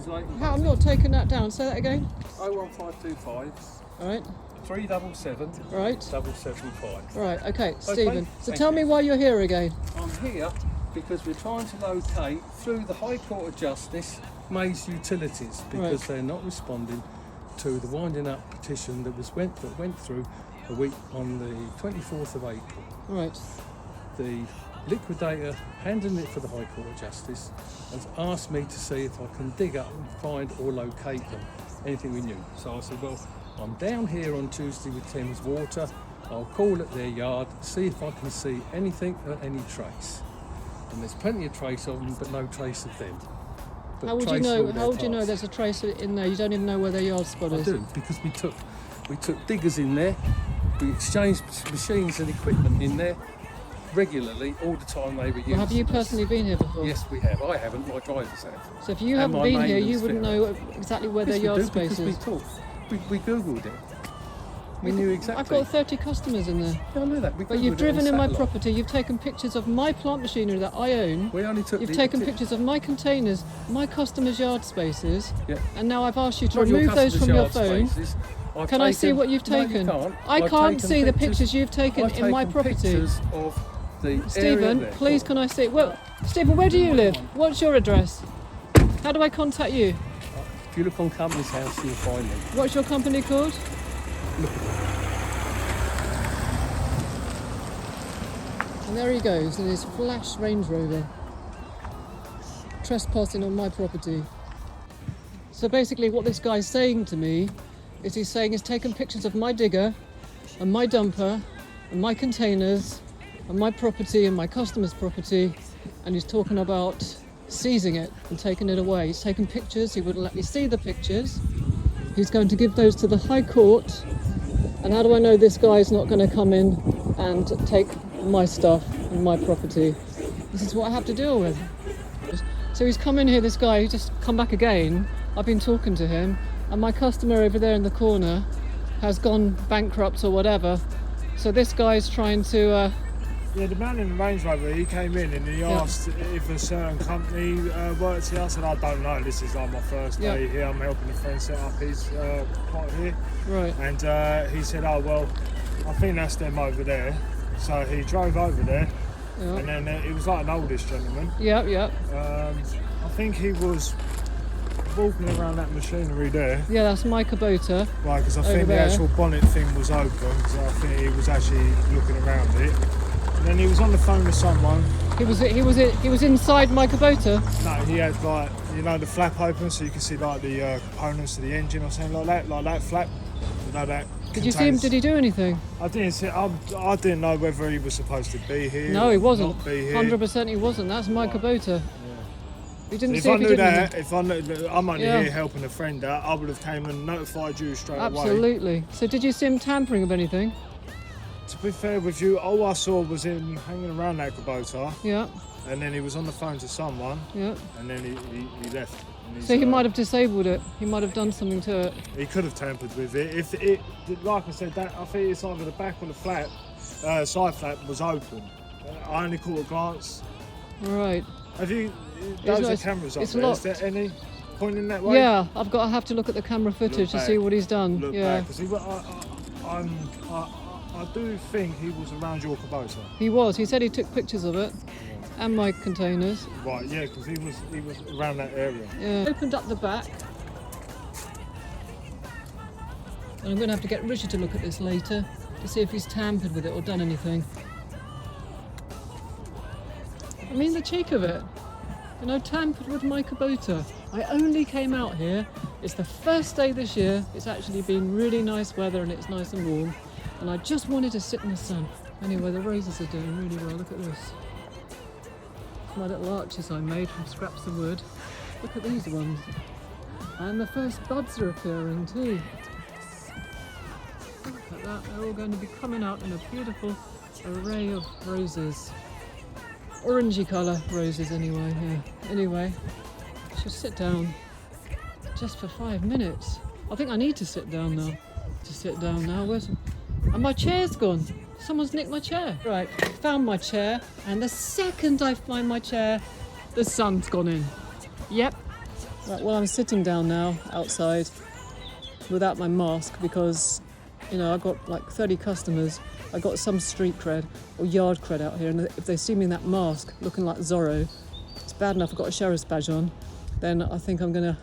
is late. How, I'm not taking that down. Say that again. 01525 All right. 377 Right. 775. Right. Okay, Stephen. So thank tell you. me why you're here again. I'm here because we're trying to locate through the High Court of Justice Mays Utilities because they're not responding to the winding up petition that went through a week on the 24th of April. Right. The liquidator handling it for the High Court of Justice has asked me to see if I can dig up and find or locate them, anything we knew. So I said, well, I'm down here on Tuesday with Thames Water. I'll call at their yard, see if I can see anything or any trace. And there's plenty of trace of them, but no trace of them. But How would you trace know? all their How would you know parts. there's a trace in there? You don't even know where their yard spot I is. do, because we took diggers in there, we exchanged machines and equipment in there regularly, all the time they were used. Well, have you personally been here before? Yes, we have. I haven't, my drivers have. So if you And haven't my been here, you maintenance wouldn't fitter. know exactly where Yes, their yard we do, space because is. we talked. We Googled it. We knew exactly. I've got 30 customers in there. Yeah, I know that. We But Googled you've it driven on in my satellite. property, you've taken pictures of my plant machinery that I own. We only took You've taken pictures of my containers, my customers' yard spaces, Yeah. and now I've asked you to Not your remove those customers' from your yard phone. spaces. I've Can I see taken- what you've No, you taken? can't. I I've can't taken see the pictures you've taken I've in my taken property. Pictures of the area Stephen, there. please can I see? Well, Stephen, where do you live? What's your address? How do I contact you? If you look on Company's House, you'll find me. What's your company called? Look at it. And there he goes in his flash Range Rover, trespassing on my property. So basically what this guy's saying to me is he's saying he's taken pictures of my digger and my dumper and my containers and my property and my customer's property, and he's talking about seizing it and taking it away. He's taken pictures, he wouldn't let me see the pictures. He's going to give those to the High Court. And how do I know this guy's not going to come in and take my stuff and my property? This is what I have to deal with. So he's come in here, this guy, he's just come back again. I've been talking to him, and my customer over there in the corner has gone bankrupt or whatever. So this guy's trying to... Yeah, the man in the Range Rover, he came in and he asked if a certain company works here. I said, I don't know, this is like my first day here. I'm helping a friend set up his plot here. Right. And he said, oh, well, I think that's them over there. So he drove over there, and then it was like an oldish gentleman. Yeah. I think he was walking around that machinery there. Yeah, that's my Kubota. Right, because I think the there. actual bonnet thing was open, so I think he was actually looking around it. And then he was on the phone with someone. He was inside my Kubota. No, he had like, you know, the flap open so you can see like the components of the engine or something like that flap. You know, that Did you see him? Did he do anything? I didn't see. I didn't know whether he was supposed to be here. No, he or wasn't. Not be here. 100% he wasn't. That's my Kubota. You didn't If see I if he knew did anything. that, if I knew that I'm only here helping a friend out, I would have came and notified you straight away. Absolutely. So did you see him tampering of anything? To be fair with you, all I saw was him hanging around that Kubota. Yeah. And then he was on the phone to someone. Yeah. And then he left. And So he might have disabled it. He might have done something to it. He could have tampered with it. If it, like I said, that I think it's either the back or the flap, side flap was open. I only caught a glance. Right. Have you? Those are cameras up there. Is there any pointing that way? Yeah, I have to look at the camera footage to see what he's done. Look back, because I do think he was around your Kubota. He was. He said he took pictures of it and my containers. Right, yeah, because he was around that area. Yeah. Opened up the back. And I'm going to have to get Richard to look at this later to see if he's tampered with it or done anything. I mean, the cheek of it. You know, tampered with my Kubota. I only came out here. It's the first day this year. It's actually been really nice weather and it's nice and warm. And I just wanted to sit in the sun. Anyway, the roses are doing really well. Look at this. My little arches I made from scraps of wood. Look at these ones. And the first buds are appearing too. Look at that. They're all going to be coming out in a beautiful array of roses. Orangey colour roses anyway, yeah. Anyway, I should sit down just for 5 minutes. I think I need to sit down now. And my chair's gone. Someone's nicked my chair. Right, found my chair, and the second I find my chair, the sun's gone in. Yep, Right, well, I'm sitting down now outside without my mask because, you know, I've got like 30 customers. I've got some street cred or yard cred out here, and if they see me in that mask looking like Zorro, it's bad enough I've got a sheriff's badge on, then I think they're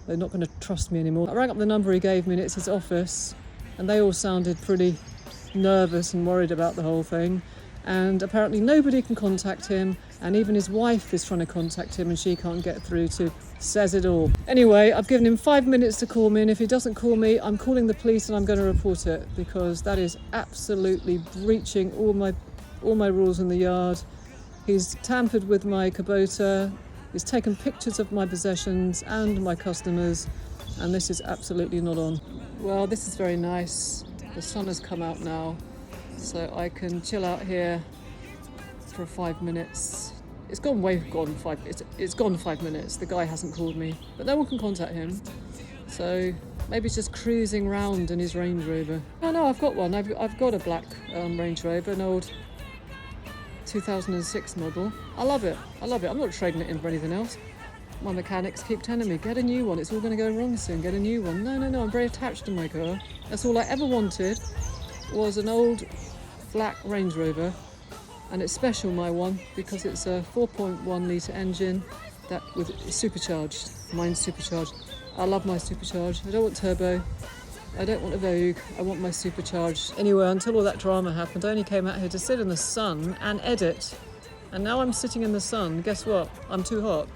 not gonna trust me anymore. I rang up the number he gave me and it's his office, and they all sounded pretty nervous and worried about the whole thing. And apparently nobody can contact him, and even his wife is trying to contact him and she can't get through to. Says it all. Anyway, I've given him 5 minutes to call me, and if he doesn't call me, I'm calling the police and I'm going to report it, because that is absolutely breaching all my rules in the yard. He's tampered with my Kubota, he's taken pictures of my possessions and my customers, and this is absolutely not on. Well, this is very nice. The sun has come out now, so I can chill out here for 5 minutes. It's gone 5 minutes. The guy hasn't called me, but no one can contact him. So maybe he's just cruising round in his Range Rover. Oh no, I've got one. I've got a black Range Rover, an old 2006 model. I love it. I'm not trading it in for anything else. My mechanics keep telling me, get a new one. It's all going to go wrong soon. Get a new one. No. I'm very attached to my car. That's all I ever wanted, was an old black Range Rover. And it's special, my one, because it's a 4.1 litre engine that with supercharged. Mine's supercharged. I love my supercharged. I don't want turbo. I don't want a Vogue. I want my supercharged. Anyway, until all that drama happened, I only came out here to sit in the sun and edit. And now I'm sitting in the sun. Guess what? I'm too hot.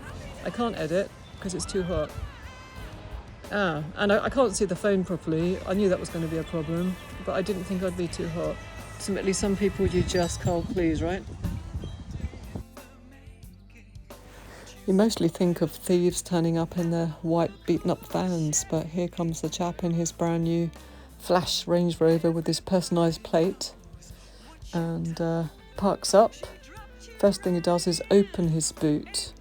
I can't edit because it's too hot. And I can't see the phone properly. I knew that was going to be a problem, but I didn't think I'd be too hot. Ultimately, some people you just can't please, right? You mostly think of thieves turning up in their white beaten-up vans, but here comes the chap in his brand new Flash Range Rover with his personalised plate, and parks up. First thing he does is open his boot,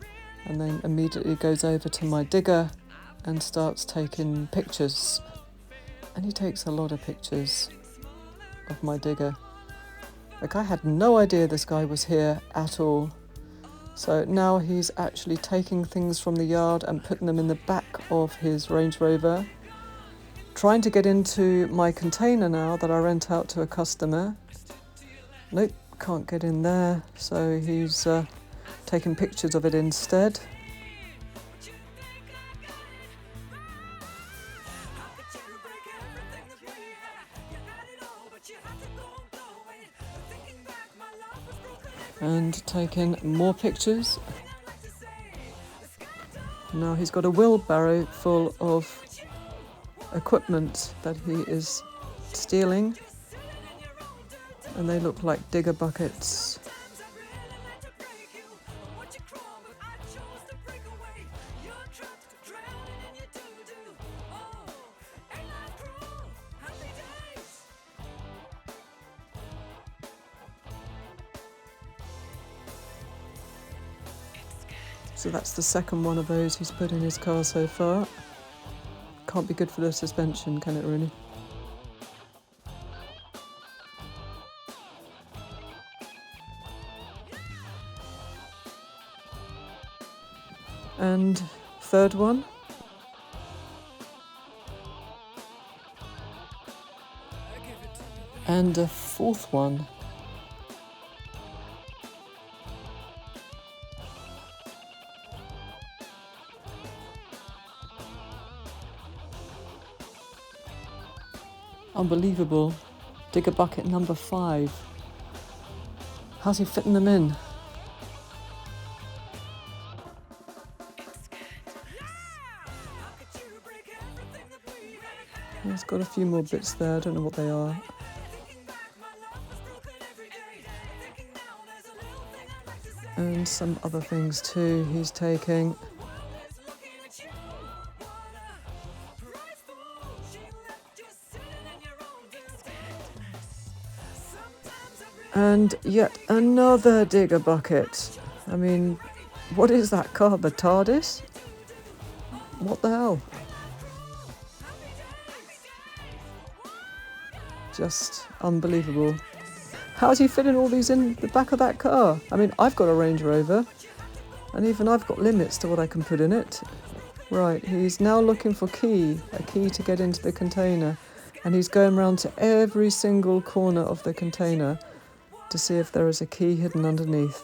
and then immediately goes over to my digger and starts taking pictures. And he takes a lot of pictures of my digger. Like, I had no idea this guy was here at all. So now he's actually taking things from the yard and putting them in the back of his Range Rover, trying to get into my container now that I rent out to a customer. Nope, can't get in there, so he's taking pictures of it instead. And taking more pictures. Now he's got a wheelbarrow full of equipment that he is stealing, and they look like digger buckets. So that's the second one of those he's put in his car so far. Can't be good for the suspension, can it really? And third one. And a fourth one. Unbelievable. Digger bucket number 5. How's he fitting them in? He's got a few more bits there, I don't know what they are. And some other things too he's taking. And yet another digger bucket. I mean, what is that car? The TARDIS? What the hell? Just unbelievable. How's he fitting all these in the back of that car? I mean, I've got a Range Rover, and even I've got limits to what I can put in it. Right, he's now looking for a key to get into the container. And he's going around to every single corner of the container to see if there is a key hidden underneath.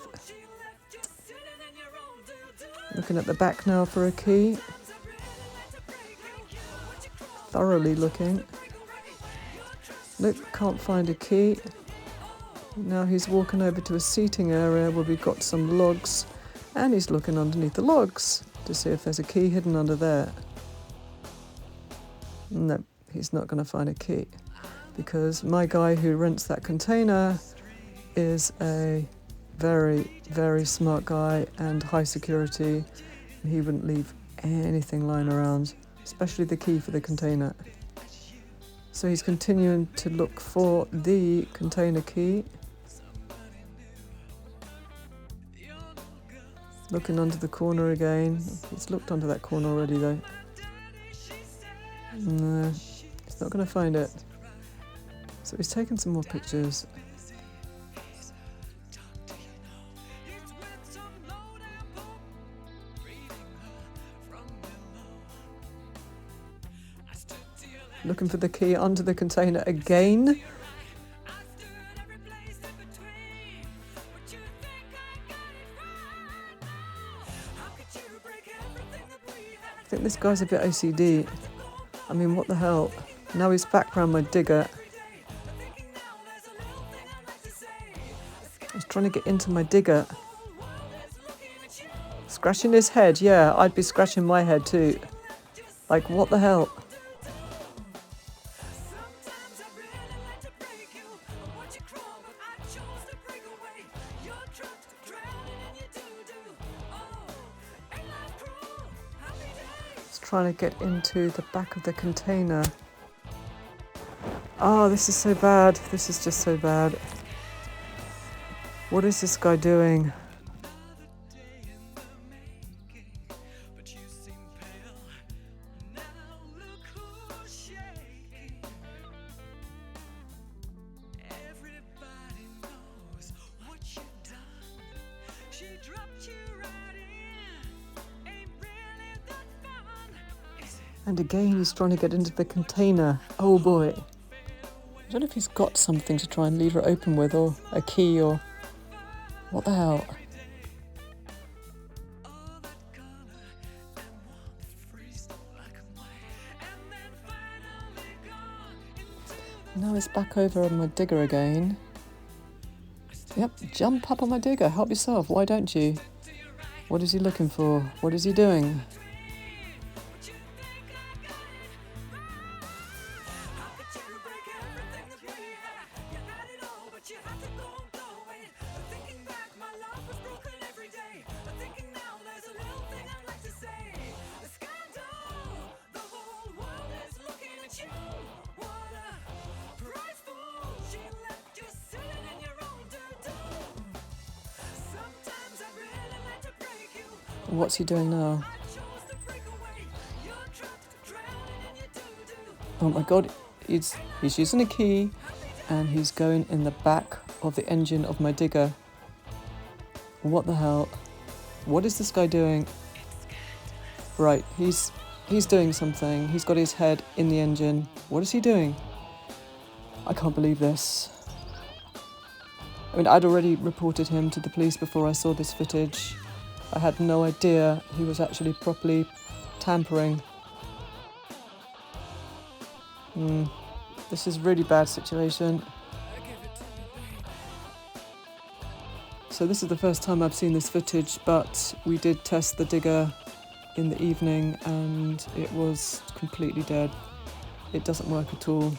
Looking at the back now for a key. Thoroughly looking. Nope, can't find a key. Now he's walking over to a seating area where we've got some logs, and he's looking underneath the logs to see if there's a key hidden under there. No, he's not going to find a key because my guy who rents that container is a very, very smart guy and high security, and he wouldn't leave anything lying around, especially the key for the container. So he's continuing to look for the container key. Looking under the corner again. He's looked under that corner already though. No, he's not going to find it. So he's taken some more pictures. Looking for the key under the container again. I think this guy's a bit OCD. I mean, what the hell? Now he's back round my digger. He's trying to get into my digger. Scratching his head, yeah, I'd be scratching my head too. Like, what the hell? Trying to get into the back of the container. Oh, this is so bad. This is just so bad. What is this guy doing? And again, he's trying to get into the container. Oh boy. I don't know if he's got something to try and leave it open with, or a key, or what the hell. Now he's back over on my digger again. Yep, jump up on my digger. Help yourself. Why don't you? What is he looking for? What is he doing? What's he doing now? Oh my god, he's using a key and he's going in the back of the engine of my digger. What the hell? What is this guy doing? Right, he's doing something. He's got his head in the engine. What is he doing? I can't believe this. I mean, I'd already reported him to the police before I saw this footage. I had no idea he was actually properly tampering. This is a really bad situation. So this is the first time I've seen this footage, but we did test the digger in the evening and it was completely dead. It doesn't work at all.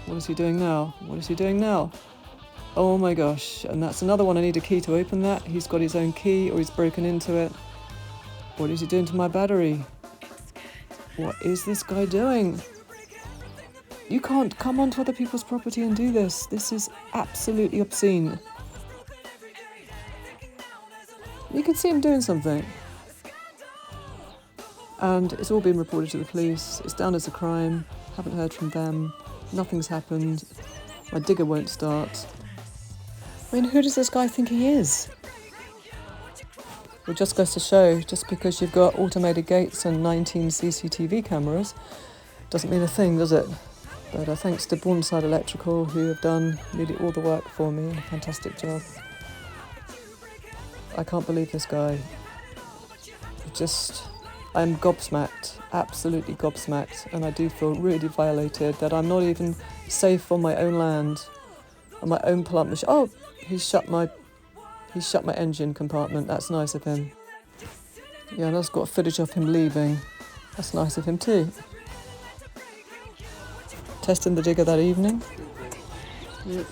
What is he doing now? What is he doing now? Oh my gosh, and that's another one. I need a key to open that. He's got his own key or he's broken into it. What is he doing to my battery? What is this guy doing? You can't come onto other people's property and do this. This is absolutely obscene. You can see him doing something. And it's all been reported to the police. It's down as a crime. Haven't heard from them. Nothing's happened. My digger won't start. I mean, who does this guy think he is? It just goes to show, just because you've got automated gates and 19 CCTV cameras, doesn't mean a thing, does it? But thanks to Bourneside Electrical, who have done nearly all the work for me. A fantastic job. I can't believe this guy. I'm gobsmacked, absolutely gobsmacked, and I do feel really violated that I'm not even safe on my own land, on my own plant machine. Oh, he's shut my engine compartment. That's nice of him. Yeah, and I've got footage of him leaving. That's nice of him too. Testing the digger that evening. Yeah.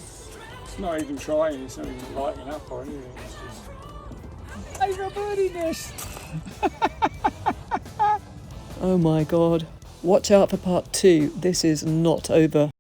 It's not even trying, it's not even lighting up or anything. It's just... Hey, a birdie nest! Oh my God. Watch out for part 2. This is not over.